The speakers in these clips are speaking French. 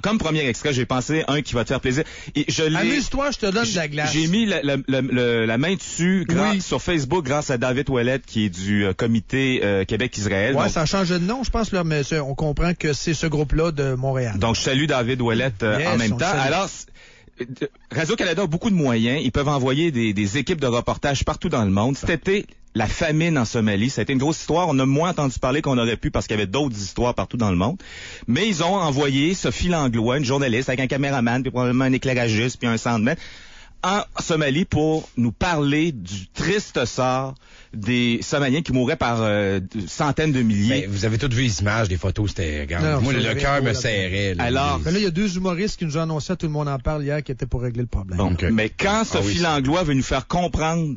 comme premier extrait, j'ai pensé un qui va te faire plaisir. Et Amuse-toi, je te donne de la glace. J'ai mis la main dessus sur Facebook grâce à David Ouellet, qui est du comité Québec-Israël. Ouais, ça a changé de nom, je pense, là, mais on comprend que c'est ce groupe-là de Montréal. Donc, je salue David Ouellet en même temps. Alors, Radio-Canada a beaucoup de moyens. Ils peuvent envoyer des équipes de reportage partout dans le monde. Cet été, la famine en Somalie, ça a été une grosse histoire. On a moins entendu parler qu'on aurait pu parce qu'il y avait d'autres histoires partout dans le monde. Mais ils ont envoyé Sophie Langlois, une journaliste avec un caméraman, puis probablement un éclairagiste, puis un soundman, en Somalie pour nous parler du triste sort des Somaliens qui mouraient par centaines de milliers. Ben, vous avez toutes vu les images, les photos, c'était... Moi, le cœur me serrait. Alors, mais là, il y a 2 humoristes qui nous ont annoncé, tout le monde en parle hier, qui étaient pour régler le problème. Bon, mais quand Sophie Langlois veut nous faire comprendre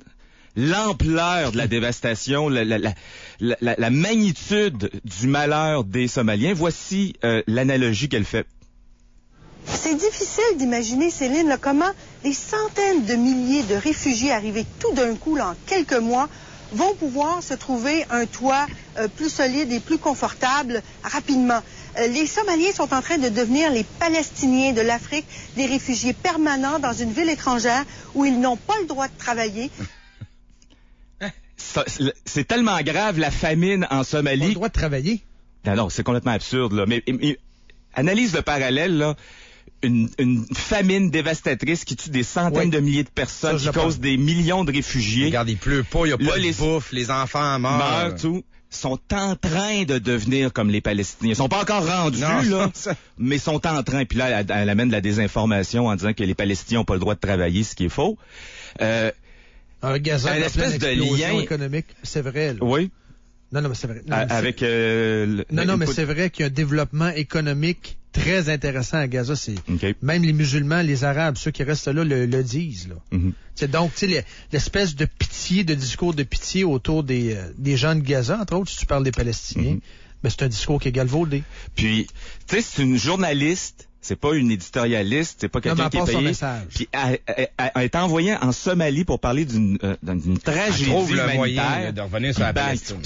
l'ampleur de la dévastation, la magnitude du malheur des Somaliens, voici l'analogie qu'elle fait. C'est difficile d'imaginer, Céline, là, comment des centaines de milliers de réfugiés arrivés tout d'un coup, là, en quelques mois, vont pouvoir se trouver un toit plus solide et plus confortable rapidement. Les Somaliens sont en train de devenir les Palestiniens de l'Afrique, des réfugiés permanents dans une ville étrangère où ils n'ont pas le droit de travailler. C'est tellement grave, la famine en Somalie. Pas le droit de travailler? Non, c'est complètement absurde, là. Mais analyse le parallèle, là. Une famine dévastatrice qui tue des centaines de milliers de personnes, qui cause des millions de réfugiés. Regarde, il pleut pas, il n'y a pas de bouffe, les enfants meurent. Tout. Sont en train de devenir comme les Palestiniens. Ils sont pas encore rendus, là, mais sont en train. Puis là, elle amène de la désinformation en disant que les Palestiniens n'ont pas le droit de travailler, ce qui est faux. Un Gaza, une espèce de lien économique, c'est vrai. Là. Oui. Non, mais c'est vrai. Non, mais c'est vrai qu'il y a un développement économique très intéressant à Gaza. Même les musulmans, les Arabes, ceux qui restent là le disent. Là. C'est donc, tu sais, l'espèce de pitié, de discours de pitié autour des gens de Gaza, entre autres, si tu parles des Palestiniens, mais c'est un discours qui est galvaudé. Puis, tu sais, c'est une journaliste. C'est pas une éditorialiste, c'est pas quelqu'un qui est payé. Puis a été envoyé en Somalie pour parler d'une tragédie humanitaire. Le moyen de revenir sur la Palestine.